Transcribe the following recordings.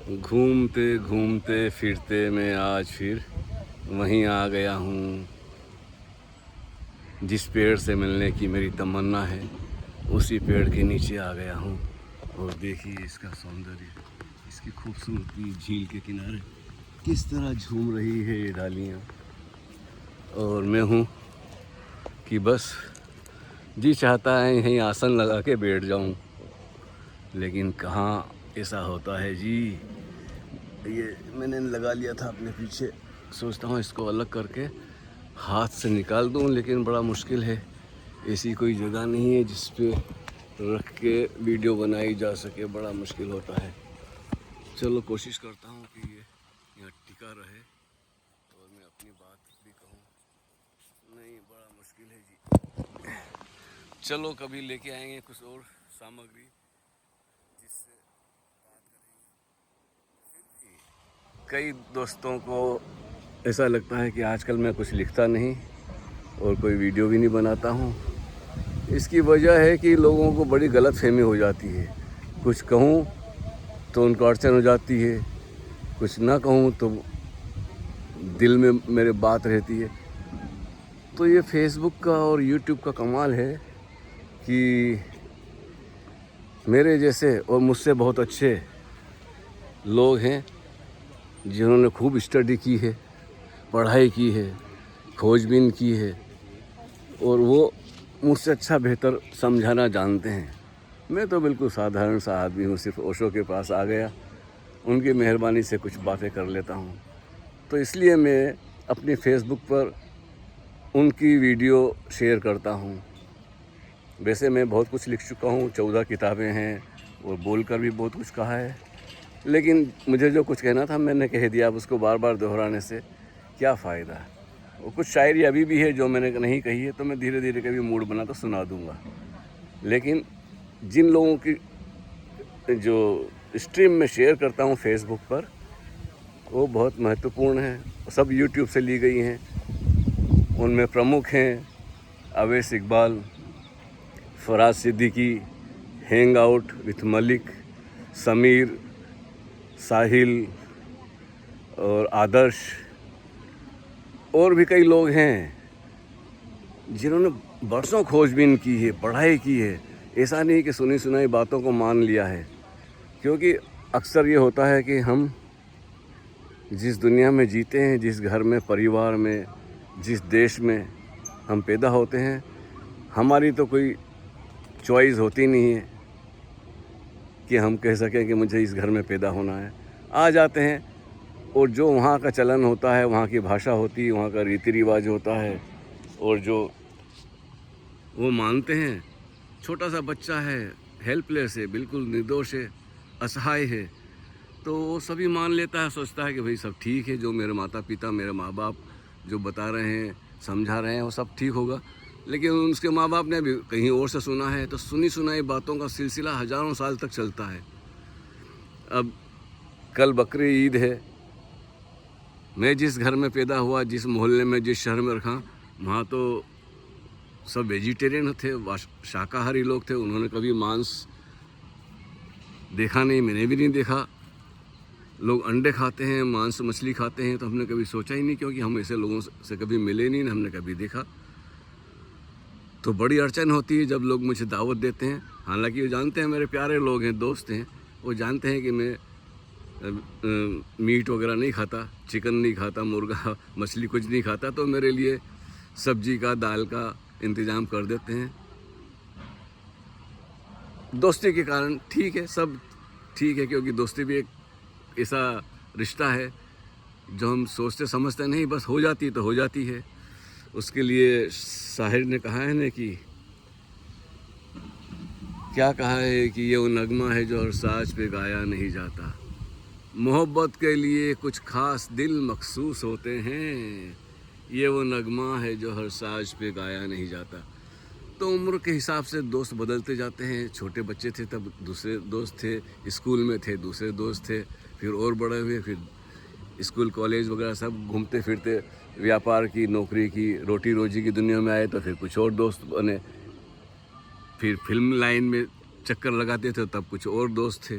घूमते घूमते फिरते मैं आज फिर वहीं आ गया हूँ। जिस पेड़ से मिलने की मेरी तमन्ना है उसी पेड़ के नीचे आ गया हूँ। और देखिए इसका सौंदर्य, इसकी खूबसूरती, झील के किनारे किस तरह झूम रही है ये डालियाँ। और मैं हूँ कि बस जी चाहता है यहीं आसन लगा के बैठ जाऊँ, लेकिन कहाँ ऐसा होता है जी। ये मैंने लगा लिया था अपने पीछे, सोचता हूँ इसको अलग करके हाथ से निकाल दूँ, लेकिन बड़ा मुश्किल है। ऐसी कोई जगह नहीं है जिस पे रख के वीडियो बनाई जा सके, बड़ा मुश्किल होता है। चलो कोशिश करता हूँ कि ये यहाँ टिका रहे और मैं अपनी बात भी कहूँ। नहीं, बड़ा मुश्किल है जी। चलो कभी लेके आएंगे कुछ और सामग्री जिससे बात करेंगे। कई दोस्तों को ऐसा लगता है कि आजकल मैं कुछ लिखता नहीं और कोई वीडियो भी नहीं बनाता हूँ। इसकी वजह है कि लोगों को बड़ी गलतफहमी हो जाती है। कुछ कहूँ तो उनको अड़चन हो जाती है, कुछ ना कहूँ तो दिल में मेरे बात रहती है। तो ये फेसबुक का और यूट्यूब का कमाल है कि मेरे जैसे और मुझसे बहुत अच्छे लोग हैं जिन्होंने खूब स्टडी की है, पढ़ाई की है, खोजबीन की है, और वो मुझसे अच्छा बेहतर समझाना जानते हैं। मैं तो बिल्कुल साधारण सा आदमी हूँ, सिर्फ ओशो के पास आ गया, उनकी मेहरबानी से कुछ बातें कर लेता हूँ। तो इसलिए मैं अपनी फेसबुक पर उनकी वीडियो शेयर करता हूँ। वैसे मैं बहुत कुछ लिख चुका हूँ, 14 किताबें हैं और बोलकर भी बहुत कुछ कहा है, लेकिन मुझे जो कुछ कहना था मैंने कह दिया। अब उसको बार बार दोहराने से क्या फ़ायदा। और कुछ शायरी अभी भी है जो मैंने नहीं कही है, तो मैं धीरे धीरे कभी मूड बना तो सुना दूँगा। लेकिन जिन लोगों की जो स्ट्रीम में शेयर करता हूँ फेसबुक पर, वो बहुत महत्वपूर्ण है, सब यूट्यूब से ली गई हैं। उनमें प्रमुख हैं Awais Iqbal, Faraz Siddiqui, hang out with Malik, Sameer, Sahil और आदर्श, और भी कई लोग हैं जिन्होंने बरसों खोजबीन की है, पढ़ाई की है। ऐसा नहीं कि सुनी सुनाई बातों को मान लिया है, क्योंकि अक्सर ये होता है कि हम जिस दुनिया में जीते हैं, जिस घर में, परिवार में, जिस देश में हम पैदा होते हैं, हमारी तो कोई चॉइस होती नहीं है कि हम कह सकें कि मुझे इस घर में पैदा होना है। आ जाते हैं और जो वहाँ का चलन होता है, वहाँ की भाषा होती है, वहाँ का रीति रिवाज होता है, और जो वो मानते हैं। छोटा सा बच्चा है, हेल्पलेस है, बिल्कुल निर्दोष है, असहाय है, तो वो सभी मान लेता है, सोचता है कि भाई सब ठीक है, जो मेरे माता पिता, मेरे माँ बाप जो बता रहे हैं, समझा रहे हैं, वो सब ठीक होगा। लेकिन उसके माँ बाप ने भी कहीं और से सुना है, तो सुनी सुनाई बातों का सिलसिला हज़ारों साल तक चलता है। अब कल बकरी ईद है, मैं जिस घर में पैदा हुआ, जिस मोहल्ले में, जिस शहर में रखा, वहाँ तो सब वेजिटेरियन थे, शाकाहारी लोग थे। उन्होंने कभी मांस देखा नहीं, मैंने भी नहीं देखा। लोग अंडे खाते हैं, मांस मछली खाते हैं, तो हमने कभी सोचा ही नहीं, क्योंकि हम ऐसे लोगों से कभी मिले नहीं, हमने कभी देखा। तो बड़ी अड़चन होती है जब लोग मुझे दावत देते हैं। हालांकि वो जानते हैं, मेरे प्यारे लोग हैं, दोस्त हैं, वो जानते हैं कि मैं मीट वगैरह नहीं खाता, चिकन नहीं खाता, मुर्गा मछली कुछ नहीं खाता, तो मेरे लिए सब्जी का, दाल का इंतज़ाम कर देते हैं। दोस्ती के कारण ठीक है, सब ठीक है, क्योंकि दोस्ती भी एक ऐसा रिश्ता है जो हम सोचते समझते नहीं, बस हो जाती तो हो जाती है। उसके लिए शाहिर ने कहा है ना कि क्या कहा है कि ये वो नगमा है जो हर साज पे गाया नहीं जाता। मोहब्बत के लिए कुछ खास दिल मखसूस होते हैं, ये वो नगमा है जो हर साज पे गाया नहीं जाता। तो उम्र के हिसाब से दोस्त बदलते जाते हैं। छोटे बच्चे थे तब दूसरे दोस्त थे, स्कूल में थे दूसरे दोस्त थे, फिर और बड़े हुए, फिर स्कूल कॉलेज वगैरह सब घूमते फिरते व्यापार की, नौकरी की, रोटी रोजी की दुनिया में आए, तो फिर कुछ और दोस्त बने। फिर फिल्म लाइन में चक्कर लगाते थे तब कुछ और दोस्त थे।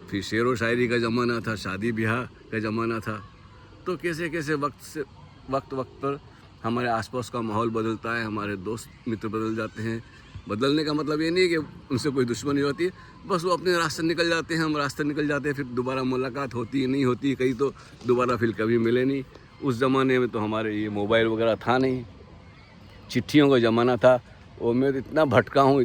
फिर शेर व शायरी का ज़माना था, शादी ब्याह का ज़माना था। तो कैसे कैसे वक्त पर हमारे आसपास का माहौल बदलता है, हमारे दोस्त मित्र बदल जाते हैं। बदलने का मतलब ये नहीं कि उनसे कोई दुश्मनी होती है, बस वो अपने रास्ते निकल जाते हैं, हम रास्ते निकल जाते हैं, फिर दोबारा मुलाकात होती है नहीं होती, कहीं तो दोबारा फिर कभी मिले नहीं। उस ज़माने में तो हमारे ये मोबाइल वगैरह था नहीं, चिट्ठियों का ज़माना था। और मैं इतना भटका हूँ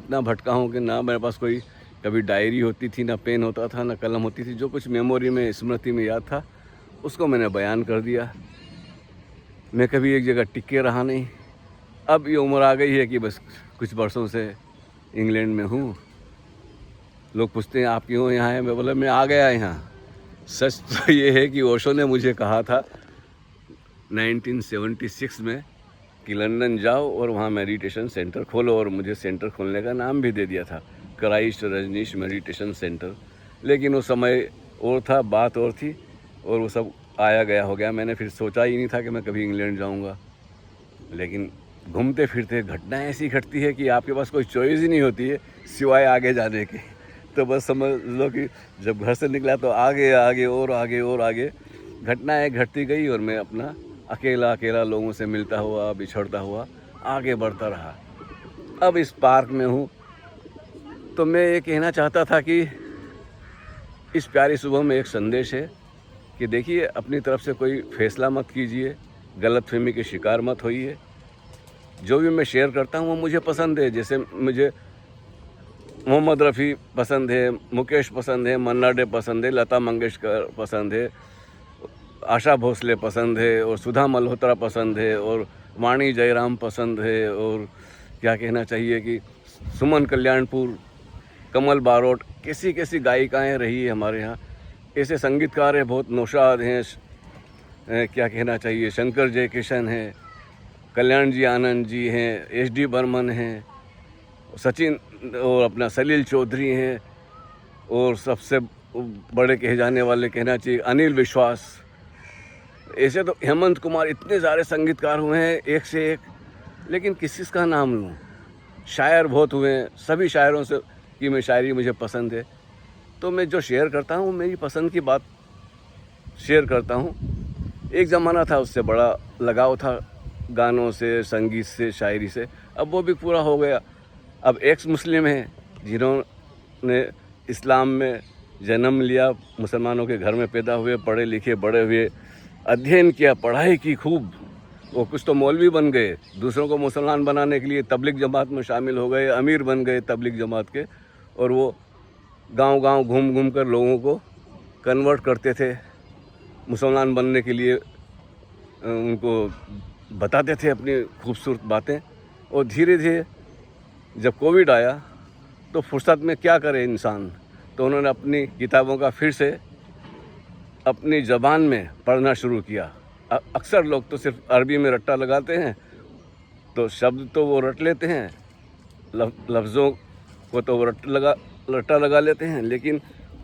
कि ना मेरे पास कोई कभी डायरी होती थी, ना पेन होता था, ना कलम होती थी। जो कुछ मेमोरी में, स्मृति में याद था, उसको मैंने बयान कर दिया। मैं कभी एक जगह टिके रहा नहीं। अब ये उम्र आ गई है कि बस कुछ वर्षों से इंग्लैंड में हूँ। लोग पूछते हैं आप क्यों यहाँ हैं, मैं बोला मैं आ गया यहाँ। सच तो ये है कि ओशो ने मुझे कहा था 1976 में कि लंदन जाओ और वहाँ मेडिटेशन सेंटर खोलो, और मुझे सेंटर खोलने का नाम भी दे दिया था, क्राइस्ट रजनीश मेडिटेशन सेंटर। लेकिन उस समय और था, बात और थी, और वो सब आया गया हो गया। मैंने फिर सोचा ही नहीं था कि मैं कभी इंग्लैंड जाऊंगा। लेकिन घूमते फिरते घटनाएं ऐसी घटती है कि आपके पास कोई चॉइस ही नहीं होती है सिवाय आगे जाने के। तो बस समझ लो कि जब घर से निकला तो आगे आगे और आगे और आगे घटनाएं घटती गई, और मैं अपना अकेला लोगों से मिलता हुआ, बिछड़ता हुआ आगे बढ़ता रहा। अब इस पार्क में हूँ। तो मैं ये कहना चाहता था कि इस प्यारी सुबह में एक संदेश है कि देखिए, अपनी तरफ से कोई फैसला मत कीजिए, गलतफहमी के शिकार मत होइए। जो भी मैं शेयर करता हूँ वो मुझे पसंद है। जैसे मुझे मोहम्मद रफ़ी पसंद है, मुकेश पसंद है, मन्ना डे पसंद है, लता मंगेशकर पसंद है, आशा भोसले पसंद है, और सुधा मल्होत्रा पसंद है, और वाणी जयराम पसंद है, और क्या कहना चाहिए कि सुमन कल्याणपुर, कमल बारोट, कैसी कैसी गायिकाएँ रही है हमारे यहाँ। ऐसे संगीतकार हैं बहुत, नौशाद हैं, क्या कहना चाहिए, शंकर जयकिशन हैं, कल्याण जी आनंद जी हैं, एस.डी. बर्मन हैं, सचिन और अपना सलील चौधरी हैं, और सबसे बड़े कहे जाने वाले कहना चाहिए अनिल विश्वास। ऐसे तो हेमंत कुमार, इतने सारे संगीतकार हुए हैं एक से एक, लेकिन किसी का नाम लूँ। शायर बहुत हुए हैं, सभी शायरों से की मैं शायरी मुझे पसंद है। तो मैं जो शेयर करता हूँ मेरी पसंद की बात शेयर करता हूँ। एक ज़माना था उससे बड़ा लगाव था, गानों से, संगीत से, शायरी से। अब वो भी पूरा हो गया। अब एक्स मुस्लिम हैं जिन्होंने इस्लाम में जन्म लिया, मुसलमानों के घर में पैदा हुए, पढ़े लिखे बड़े हुए, अध्ययन किया, पढ़ाई की खूब, वो कुछ तो मौलवी बन गए, दूसरों को मुसलमान बनाने के लिए तबलीग जमात में शामिल हो गए, अमीर बन गए तबलीग जमात के, और वो गांव-गांव घूम कर लोगों को कन्वर्ट करते थे मुसलमान बनने के लिए, उनको बताते थे अपनी खूबसूरत बातें। और धीरे धीरे जब कोविड आया तो फुर्सत में क्या करे इंसान, तो उन्होंने अपनी किताबों का फिर से अपनी ज़बान में पढ़ना शुरू किया। अक्सर लोग तो सिर्फ अरबी में रट्टा लगाते हैं, तो शब्द तो वो रट लेते हैं, लफ्ज़ों को तो वो रट्टा लगा लेते हैं, लेकिन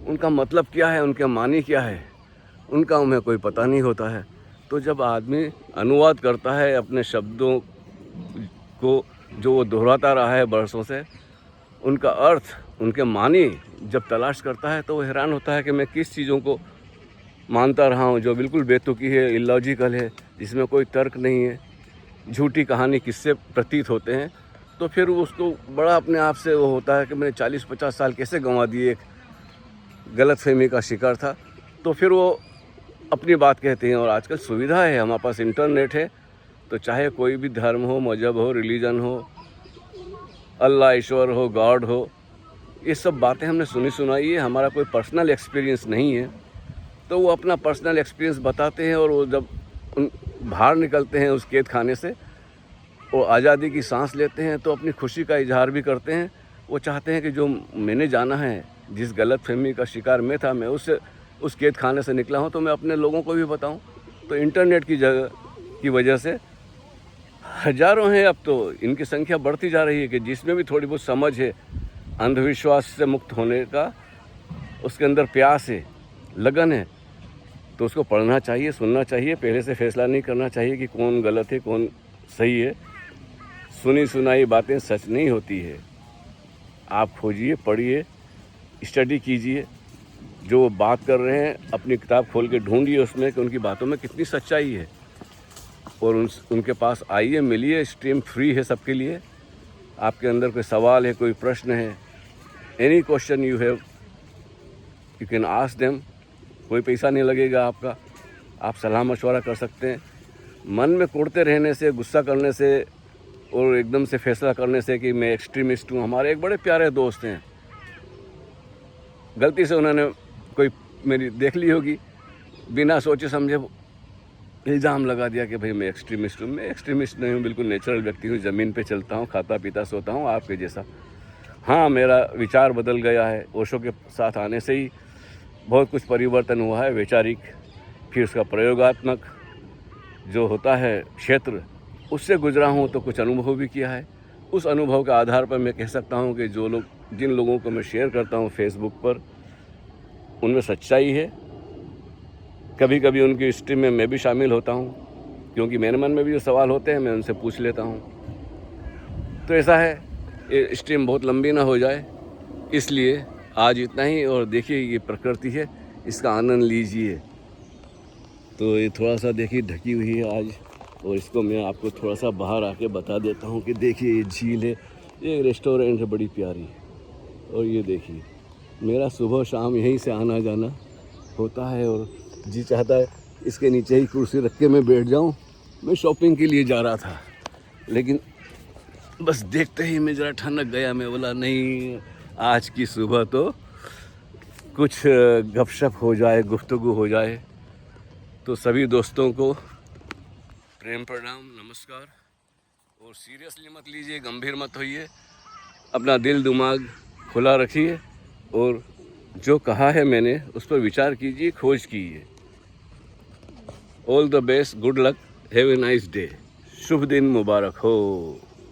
उनका मतलब क्या है, उनके मानी क्या है, उनका उन्हें कोई पता नहीं होता है। तो जब आदमी अनुवाद करता है अपने शब्दों को जो वो दोहराता रहा है बरसों से, उनका अर्थ, उनके मानी जब तलाश करता है, तो वो हैरान होता है कि मैं किस चीज़ों को मानता रहा हूँ जो बिल्कुल बेतुकी है, इलॉजिकल है, जिसमें कोई तर्क नहीं है, झूठी कहानी किससे प्रतीत होते हैं। तो फिर उसको बड़ा अपने आप से वो होता है कि मैंने 40-50 साल कैसे गंवा दिए, एक गलतफहमी का शिकार था। तो फिर वो अपनी बात कहते हैं। और आजकल सुविधा है, हमारे पास इंटरनेट है, तो चाहे कोई भी धर्म हो, मजहब हो, रिलीजन हो, अल्लाह, ईश्वर हो, गॉड हो, ये सब बातें हमने सुनी सुनाई है, हमारा कोई पर्सनल एक्सपीरियंस नहीं है। तो वो अपना पर्सनल एक्सपीरियंस बताते हैं, और वो जब बाहर निकलते हैं उस कैद खाने से, वो आज़ादी की सांस लेते हैं, तो अपनी खुशी का इजहार भी करते हैं। वो चाहते हैं कि जो मैंने जाना है, जिस गलतफहमी का शिकार मैं था, मैं उस कैद खाने से निकला हूँ, तो मैं अपने लोगों को भी बताऊँ। तो इंटरनेट की वजह से हज़ारों हैं, अब तो इनकी संख्या बढ़ती जा रही है कि जिसमें भी थोड़ी बहुत समझ है, अंधविश्वास से मुक्त होने का उसके अंदर प्यास है, लगन है, तो उसको पढ़ना चाहिए, सुनना चाहिए। पहले से फैसला नहीं करना चाहिए कि कौन गलत है, कौन सही है। सुनी सुनाई बातें सच नहीं होती है। आप खोजिए, पढ़िए, स्टडी कीजिए, जो वो बात कर रहे हैं अपनी किताब खोल के ढूंढिए उसमें कि उनकी बातों में कितनी सच्चाई है, और उनके पास आइए, मिलिए। स्ट्रीम फ्री है सबके लिए। आपके अंदर कोई सवाल है, कोई प्रश्न है, any question you have, you can ask them. कोई पैसा नहीं लगेगा आपका, आप सलाह मशवरा कर सकते हैं। मन में कोड़ते रहने से, गुस्सा करने से और एकदम से फैसला करने से कि मैं एक्सट्रीमिस्ट हूँ। हमारे एक बड़े प्यारे दोस्त हैं, गलती से उन्होंने कोई मेरी देख ली होगी, बिना सोचे समझे इल्ज़ाम लगा दिया कि भाई मैं एक्सट्रीमिस्ट हूँ। मैं एक्सट्रीमिस्ट नहीं हूँ, बिल्कुल नेचुरल व्यक्ति हूँ, ज़मीन पे चलता हूँ, खाता पीता सोता हूँ आपके जैसा। हाँ, मेरा विचार बदल गया है, ओशो के साथ आने से ही बहुत कुछ परिवर्तन हुआ है, वैचारिक, फिर उसका प्रयोगात्मक जो होता है क्षेत्र, उससे गुजरा हूँ तो कुछ अनुभव भी किया है। उस अनुभव के आधार पर मैं कह सकता हूँ कि जिन लोगों को मैं शेयर करता हूँ फेसबुक पर, उनमें सच्चाई है। कभी कभी उनकी स्ट्रीम में मैं भी शामिल होता हूँ, क्योंकि मेरे मन में भी जो सवाल होते हैं मैं उनसे पूछ लेता हूँ। तो ऐसा है, ये स्ट्रीम बहुत लंबी ना हो जाए, इसलिए आज इतना ही। और देखिए, ये प्रकृति है, इसका आनंद लीजिए। तो ये थोड़ा सा देखिए ढकी हुई है आज, और इसको मैं आपको थोड़ा सा बाहर आके बता देता हूँ कि देखिए ये झील है, ये रेस्टोरेंट है बड़ी प्यारी, और ये देखिए मेरा सुबह शाम यहीं से आना जाना होता है। और जी चाहता है इसके नीचे ही कुर्सी रख के मैं बैठ जाऊँ। मैं शॉपिंग के लिए जा रहा था, लेकिन बस देखते ही मैं ज़रा ठनक गया। मैं बोला नहीं, आज की सुबह तो कुछ गपशप हो जाए, गुफ्तगू हो जाए। तो सभी दोस्तों को प्रेम प्रणाम, नमस्कार। और सीरियसली मत लीजिए, गंभीर मत होइए, अपना दिल दिमाग खुला रखिए, और जो कहा है मैंने उस पर विचार कीजिए, खोज कीजिए। All the best, good luck, have a nice day, शुभ दिन मुबारक हो।